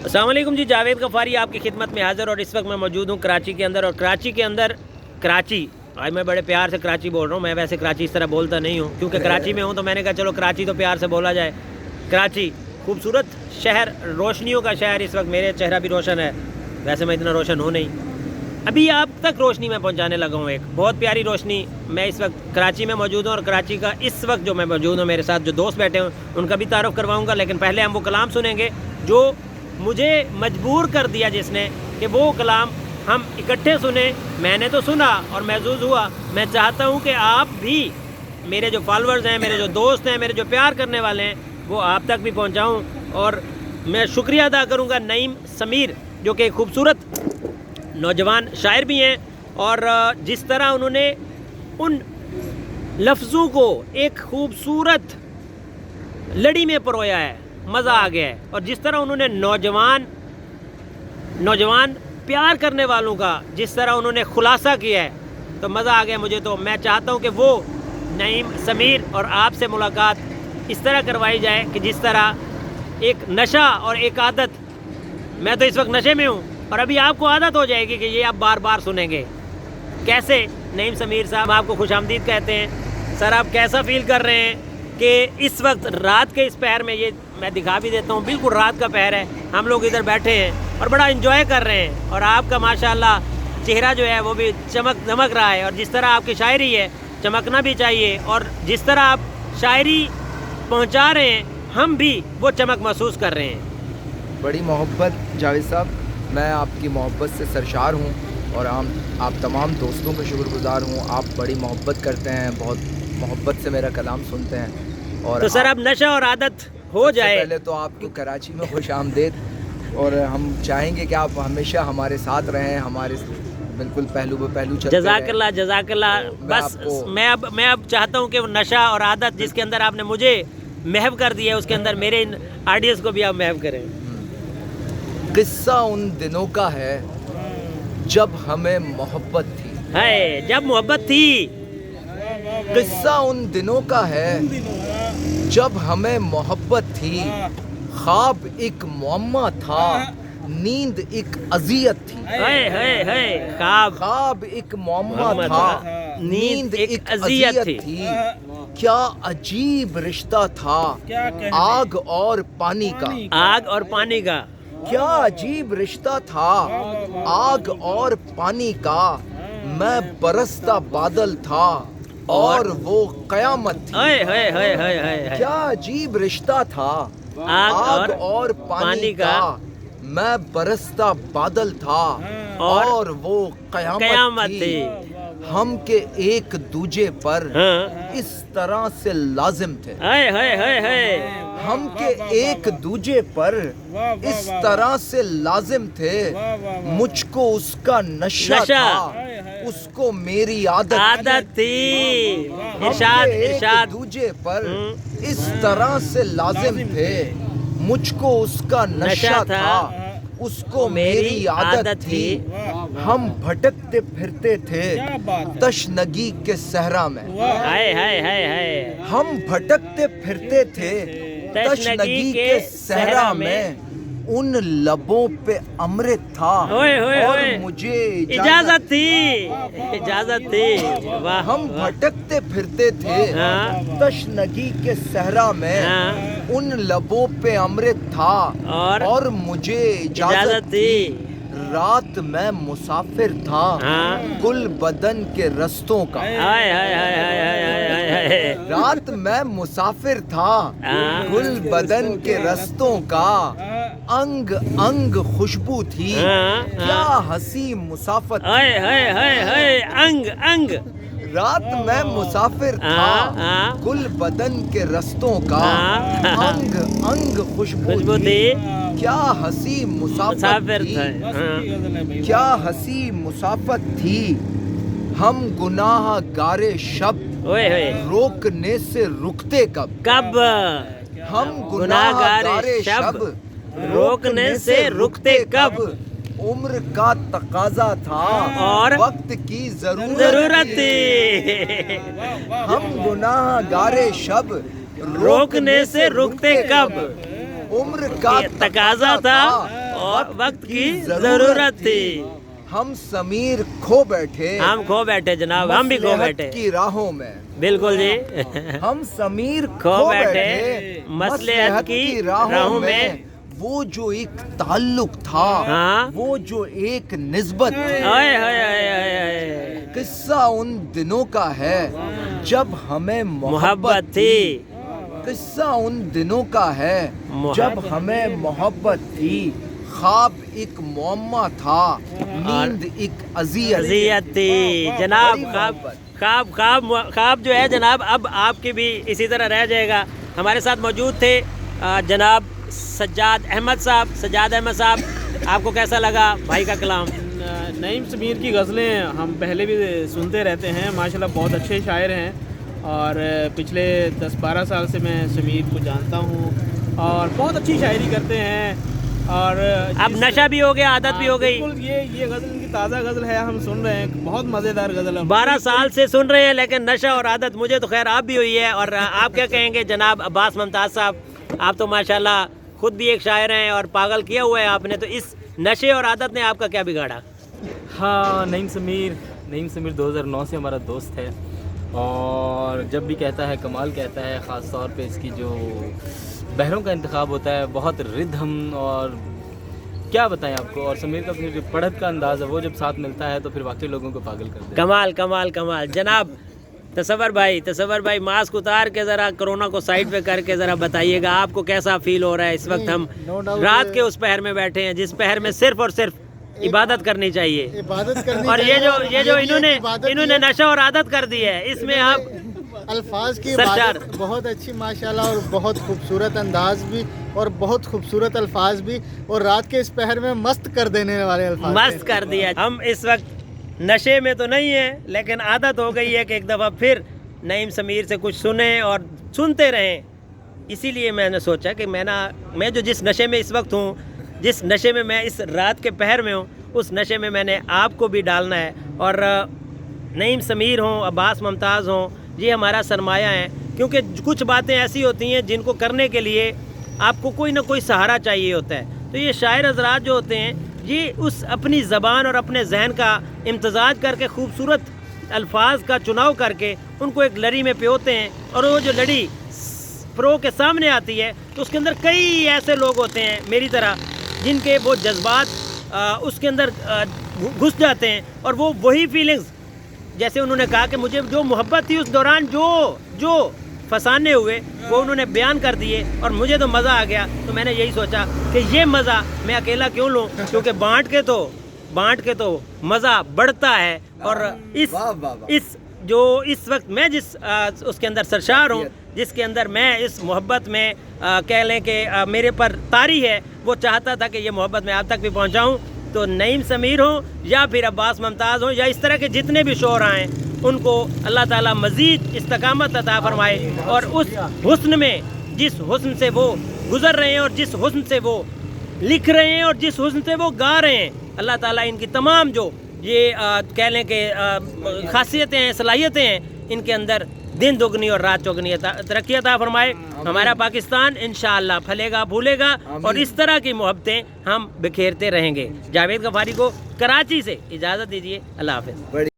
السلام علیکم جی، جاوید غفاری آپ کی خدمت میں حاضر، اور اس وقت میں موجود ہوں کراچی کے اندر. اور کراچی آج میں بڑے پیار سے کراچی بول رہا ہوں. میں ویسے کراچی اس طرح بولتا نہیں ہوں کیونکہ کراچی میں ہوں، تو میں نے کہا چلو کراچی تو پیار سے بولا جائے. کراچی خوبصورت شہر، روشنیوں کا شہر. اس وقت میرے چہرہ بھی روشن ہے، ویسے میں اتنا روشن ہوں نہیں. ابھی آپ تک روشنی میں پہنچانے لگا ہوں، ایک بہت پیاری روشنی. میں اس وقت کراچی میں موجود ہوں، اور کراچی کا اس وقت جو میں موجود ہوں، میرے ساتھ جو دوست بیٹھے ہوں ان کا بھی تعارف کرواؤں گا. لیکن پہلے ہم وہ کلام سنیں گے جو مجھے مجبور کر دیا جس نے کہ وہ کلام ہم اکٹھے سنیں. میں نے تو سنا اور محظوظ ہوا. میں چاہتا ہوں کہ آپ بھی، میرے جو فالورز ہیں، میرے جو دوست ہیں، میرے جو پیار کرنے والے ہیں، وہ آپ تک بھی پہنچاؤں. اور میں شکریہ ادا کروں گا نعیم سمیر، جو کہ ایک خوبصورت نوجوان شاعر بھی ہیں، اور جس طرح انہوں نے ان لفظوں کو ایک خوبصورت لڑی میں پرویا ہے، مزہ آ گیا ہے. اور جس طرح انہوں نے نوجوان پیار کرنے والوں کا جس طرح انہوں نے خلاصہ کیا ہے، تو مزہ آ گیا مجھے. تو میں چاہتا ہوں کہ وہ نعیم سمیر اور آپ سے ملاقات اس طرح کروائی جائے کہ جس طرح ایک نشہ اور ایک عادت. میں تو اس وقت نشے میں ہوں، اور ابھی آپ کو عادت ہو جائے گی کہ یہ آپ بار بار سنیں گے. کیسے نعیم سمیر صاحب، آپ کو خوش آمدید کہتے ہیں. سر، آپ کیسا فیل کر رہے ہیں کہ اس وقت رات کے اس پہر میں، یہ میں دکھا بھی دیتا ہوں، بالکل رات کا پہر ہے، ہم لوگ ادھر بیٹھے ہیں اور بڑا انجوائے کر رہے ہیں، اور آپ کا ماشاءاللہ چہرہ جو ہے وہ بھی دمک رہا ہے. اور جس طرح آپ کی شاعری ہے، چمکنا بھی چاہیے. اور جس طرح آپ شاعری پہنچا رہے ہیں، ہم بھی وہ چمک محسوس کر رہے ہیں. بڑی محبت جاوید صاحب، میں آپ کی محبت سے سرشار ہوں، اور آپ تمام دوستوں کا شکر گزار ہوں. آپ بڑی محبت کرتے ہیں، بہت محبت سے میرا کلام سنتے ہیں. اور تو سر اب نشہ اور عادت ہو جائے. پہلے تو آپ کو کراچی میں خوش آمدید، اور ہم چاہیں گے کہ آپ ہمیشہ ہمارے ساتھ رہیں، ہمارے بالکل پہلو بہ پہلو چلتے جزاک اللہ، جزاک اللہ. بس میں اب چاہتا ہوں کہ وہ نشہ اور عادت جس کے اندر آپ نے مجھے محو کر دیا ہے، اس کے اندر میرے آڈینس کو بھی آپ محو کریں. قصہ ان دنوں کا ہے جب ہمیں محبت تھی. ہے جب محبت تھی. قصہ ان دنوں کا ہے جب ہمیں محبت تھی. خواب ایک معمہ تھا، نیند ایک اذیت تھی. خواب ایک معمہ تھا، نیند ایک اذیت تھی. کیا عجیب رشتہ تھا آگ اور پانی کا. آگ اور پانی کا. کیا عجیب رشتہ تھا آگ اور پانی کا. میں برستا بادل تھا اور وہ قیامت تھی. کیا عجیب رشتہ تھا آگ اور پانی کا. میں برستا بادل تھا اور وہ قیامت تھی. ہم کے ایک دوجے پر اس طرح سے لازم تھے. ہم کے ایک دوجے پر اس طرح سے لازم تھے. مجھ کو اس کا نشہ تھا، اس کو میری عادت تھی. ایک دوجے پر اس طرح سے لازم تھے. مجھ کو اس کا نشہ تھا، اس کو میری عادت تھی. ہم بھٹکتے پھرتے تھے تشنگی کے صحرا میں. ہم بھٹکتے پھرتے تھے تشنگی کے صحرا میں. ان لبوں پہ امرت تھا اور مجھے اجازت تھی. ہم بھٹکتے پھرتے تھے تشنگی کے صحرا میں. ان لبوں پہ امرت تھا اور مجھے اجازت تھی. رات میں مسافر تھا گل بدن کے رستوں کا. رات میں مسافر تھا گل بدن کے رستوں کا. انگ انگ خوشبو تھی، کیا ہنسی مسافت. انگ انگ. رات میں مسافر تھا گل بدن کے رستوں کا. انگ انگ خوشبو تھی، کیا ہنسی مسافت تھی. کیا ہنسی مسافت تھی. ہم گناہ گارے شب روکنے سے رکتے کب. ہم گناہ گارے شب روکنے سے رکتے کب. عمر کا تقاضا تھا اور وقت کی ضرورت تھی. ہم گناہ گارے شب روکنے سے رکتے کب. उम्र का तकाजा था और वक्त की जरूरत थी। हम समीर खो बैठे, हम खो बैठे जनाब, हम भी खो मसलहत बैठे। की राहों में। बिल्कुल जी। हम समीर खो खो बैठे बैठे मसलहत की राहों में। वो जो एक ताल्लुक था, हाँ। वो जो एक निस्बत, आए हाय हाय हाय हाय। किस्सा उन दिनों का है जब हमें मोहब्बत थी। किस्सा उन दिनों का है जब हमें मोहब्बत थी। ख्वाब एक मुअम्मा था, नींद एक अजियत थी जनाब। बड़ी ख्वाब मोहब्बत। ख्वाब ख्वाब ख्वाब जो है जनाब, अब आपकी भी इसी तरह रह जाएगा। हमारे साथ मौजूद थे जनाब सज्जाद अहमद साहब। सज्जाद अहमद साहब, आपको कैसा लगा भाई का कलाम? नईम समीर की गज़लें हम पहले भी सुनते रहते हैं, माशाल्लाह बहुत अच्छे शायर हैं और पिछले 10-12 साल से मैं समीर को जानता हूँ और बहुत अच्छी शायरी करते हैं। और अब नशा भी हो गया, आदत भी हो गई। बिल्कुल, ये गज़ल इनकी ताज़ा गज़ल है, हम सुन रहे हैं, बहुत मज़ेदार गज़ल है। 12 साल से सुन रहे हैं, लेकिन नशा और आदत मुझे तो खैर आप भी हुई है। और आप क्या कहेंगे जनाब अब्बास मुमताज़ साहब? आप तो माशाल्लाह खुद भी एक शायर हैं और पागल किया हुआ है आपने, तो इस नशे और आदत ने आपका क्या बिगाड़ा? हाँ, नईम समीर 2009 से हमारा दोस्त है और जब भी कहता है कमाल कहता है। ख़ास तौर पे इसकी जो बहरों का इंतखाब होता है, बहुत रिदम, और क्या बताएं आपको। और समीर का फिर पढ़त का अंदाज़ है, वो जब साथ मिलता है तो फिर वाकई लोगों को पागल कर देता है। कमाल कमाल कमाल। जनाब तसव्वुर भाई मास्क उतार के ज़रा कोरोना को साइड पे करके ज़रा बताइएगा आपको कैसा फील हो रहा है इस वक्त? हम रात के उस पहर में बैठे हैं जिस पहर में सिर्फ और सिर्फ इबादत करनी चाहिए। इबादत करनी और ये जो इन्होंने नशा और आदत कर दी है, इसमें आप अल्फाज की सरदार। इबादत बहुत अच्छी माशाल्लाह, और बहुत खूबसूरत अंदाज भी और बहुत खूबसूरत अल्फाज भी, और रात के इस पहर में मस्त कर देने वाले अल्फाज मस्त कर दिया। हम इस वक्त नशे में तो नहीं है, लेकिन आदत हो गई है कि एक दफ़ा फिर नईम समीर से कुछ सुने और सुनते रहें। इसीलिए मैंने सोचा कि मैं जो जिस नशे में इस वक्त हूँ, जिस नशे में मैं इस रात के पहर में हूँ, उस नशे में मैंने आपको भी डालना है। और नईम समीर हों, अब्बास मुमताज़ हों, ये हमारा सरमाया है, क्योंकि कुछ बातें ऐसी होती हैं जिनको करने के लिए आपको कोई ना कोई सहारा चाहिए होता है। तो ये शायर हज़रात जो होते हैं, ये उस अपनी ज़बान और अपने जहन का इम्तज़ाज करके खूबसूरत अल्फाज का चुनाव करके उनको एक लड़ी में पियोते हैं, और वो जो लड़ी प्रो के सामने आती है तो उसके अंदर कई ऐसे लोग होते हैं मेरी तरह, जिनके वो जज्बात उसके अंदर घुस जाते हैं, और वो वही फीलिंग्स, जैसे उन्होंने कहा कि मुझे जो मोहब्बत थी उस दौरान जो फसाने हुए वो उन्होंने बयान कर दिए, और मुझे तो मज़ा आ गया। तो मैंने यही सोचा कि ये मज़ा मैं अकेला क्यों लूँ, क्योंकि बांट के तो मज़ा बढ़ता है। और इस वक्त मैं जिस उसके अंदर सरशार हूँ, जिसके अंदर मैं इस मोहब्बत में कह लें कि मेरे पर तारी है, वो चाहता था कि ये मोहब्बत मैं आप तक भी पहुँचाऊँ। तो नईम समीर हो या फिर अब्बास मुमताज़ हो या इस तरह के जितने भी शोरा हैं, उनको अल्लाह ताला मज़ीद इस्तकामत अता फरमाए, और उस हुस्न में, जिस हुस्न से वो गुज़र रहे हैं और जिस हुस्न से वो लिख रहे हैं और जिस हुस्न से वो गा रहे हैं, अल्लाह ताला इनकी तमाम जो ये कह लें कि खासियतें हैं, सलाहियतें हैं, इनके अंदर दिन दुगनी और रात चौगनी तरक्की अता फरमाए। हमारा पाकिस्तान इंशाअल्लाह फलेगा फूलेगा और इस तरह की मोहब्बतें हम बिखेरते रहेंगे। जावेद गफारी को कराची से इजाज़त दीजिए। अल्लाह हाफ़िज़।